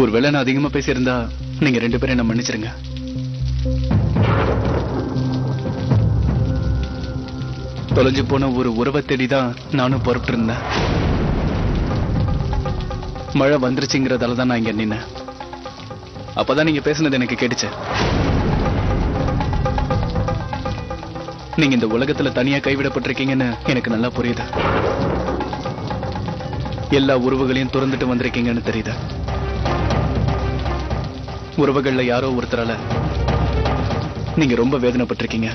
ஒருவேளை நான் அதிகமா பேசியிருந்தா நீங்க 2 பேரும் என்ன மன்னிச்சிருங்க. தொலைஞ்சு போன ஒரு உறவை தேடிதான் நானும் பொறுப்பு இருந்தேன். மழை வந்துருச்சுங்கிறதால தான் நான் இங்க நின்னேன். அப்பதான் நீங்க பேசுனது எனக்கு கேட்டுச்சு. நீங்க இந்த உலகத்துல தனியா கைவிடப்பட்டிருக்கீங்கன்னு எனக்கு நல்லா புரியுது. எல்லா உறவுகளையும் துறந்துட்டு வந்திருக்கீங்கன்னு தெரியுது. உறவுகள்ல யாரோ ஒருத்தரால நீங்க ரொம்ப வேதனைப்பட்டிருக்கீங்க.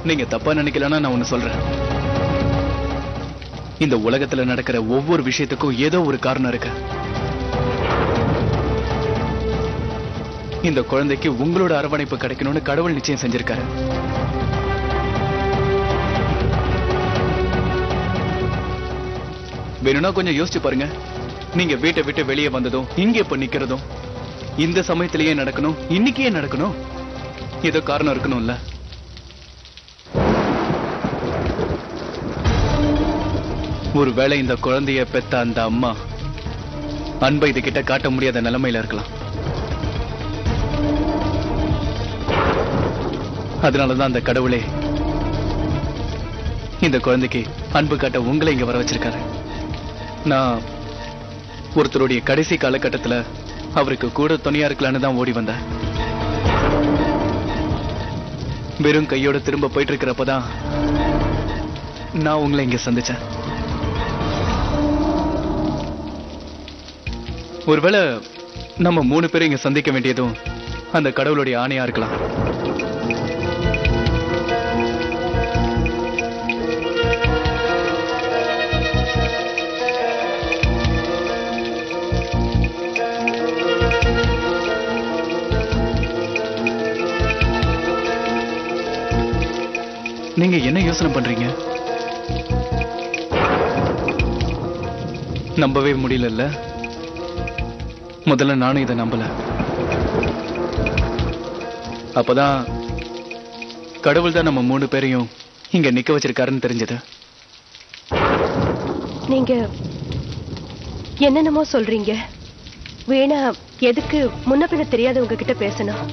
நீங்க தப்பா நினைக்கலன்னா நான் ஒண்ணு சொல்றேன். இந்த உலகத்துல நடக்கிற ஒவ்வொரு விஷயத்துக்கும் ஏதோ ஒரு காரணம் இருக்கு. இந்த குழந்தைக்கு உங்களோட அரவணைப்பு கிடைக்கணும்னு கடவுள் நிச்சயம் செஞ்சிருக்காரு. வேணும்னா கொஞ்சம் யோசிச்சு பாருங்க. நீங்க வீட்டை விட்டு வெளியே வந்ததும் இங்க இப்ப நிக்கிறதும் இந்த சமயத்திலேயே நடக்கணும், இன்னைக்கே நடக்கணும். ஏதோ காரணம் இருக்கணும்ல. ஒருவேளை இந்த குழந்தைய பெத்த அந்த அம்மா அன்பை இது கிட்ட காட்ட முடியாத நிலைமையில இருக்கலாம். அதனாலதான் அந்த கடவுளே இந்த குழந்தைக்கு அன்பு காட்ட உங்களை இங்க வர வச்சிருக்காரு. நான் ஒருத்தருடைய கடைசி காலகட்டத்துல அவருக்கு கூட துணையா இருக்கலான்னு தான் ஓடி வந்தேன். வெறும் கையோட திரும்ப போயிட்டு இருக்கிறப்பதான் நான் உங்களை இங்க சந்திச்சேன். ஒருவேளை நம்ம 3 பேரும் இங்க சந்திக்க வேண்டியதும் அந்த கடவுளுடைய ஆணையா இருக்கலாம். நீங்க என்ன யோசனை பண்றீங்க? நம்பவே முடியல. முதல்ல நானும் இதை நம்பல. அப்பதான் கடவுள் தான் நம்ம 3 பேரையும் இங்க நிக்க வச்சிருக்காருன்னு தெரிஞ்சது. நீங்க என்னென்னமோ சொல்றீங்க. வேணா எதுக்கு முன்ன பின்ன தெரியாதவங்க கிட்ட பேசணும்.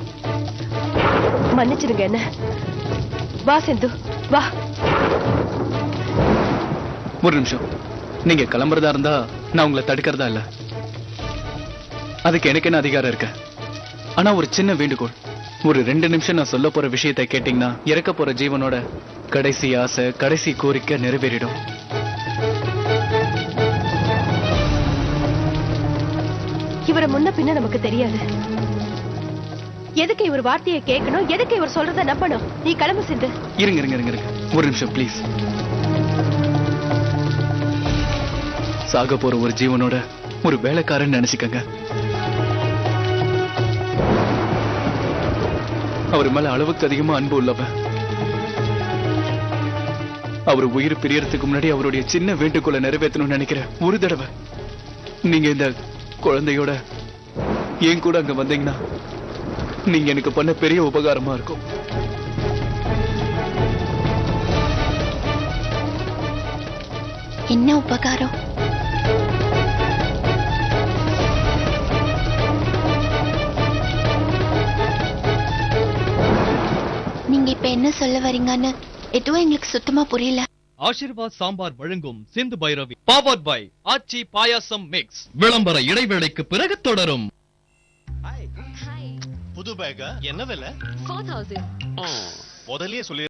மன்னிச்சிருங்க. என்ன வா சிந்து, வா. ஒரு நிமிஷம். நீங்க கிளம்புறதா இருந்தா நான் உங்களை தடுக்கிறதா இல்ல. அதுக்கு எனக்கு என்ன அதிகாரம் இருக்கு. ஆனா ஒரு சின்ன வேண்டுகோள். ஒரு 2 நிமிஷம் நான் சொல்ல போற விஷயத்தை கேட்டீங்கன்னா இறக்க போற ஜீவனோட கடைசி ஆசை, கடைசி கோரிக்கை நிறைவேறிடும். இவரை முன்ன பின்ன நமக்கு தெரியாது. எதுக்கு இவர் வார்த்தையை கேட்கணும்? எதுக்கு இவர் சொல்றத நம்பணும்? நீ கிளம்பு சிந்து. இருங்க இருங்க இருங்க இருங்க. ஒரு நிமிஷம் ப்ளீஸ். சாக போற ஒரு ஜீவனோட ஒரு வேலைக்காரன் நினைச்சுக்கங்க. அவர் மேல அளவுக்கு அதிகமா அன்பு உள்ளவன். அவர் உயிர் பிரியறதுக்கு முன்னாடி அவருடைய சின்ன வேண்டுகோளை நிறைவேற்றணும்னு நினைக்கிற ஒரு தடவை நீங்க இந்த குழந்தையோட ஏன் கூட அங்க வந்தீங்கன்னா நீங்க எனக்கு பண்ண பெரிய உபகாரமா இருக்கும். என்ன உபகாரம்? நீங்க இப்ப என்ன சொல்ல வரீங்கன்னு எதுவும் எங்களுக்கு சுத்தமா புரியல. ஆசீர்வாத் சாம்பார் வழங்கும் Sindhu Bhairavi powered by Aachi payasam mix. விளம்பர இடைவேளைக்கு பிறகு தொடரும். புது பேக் என்ன விலை? 4000. முதல்லயே சொல்லி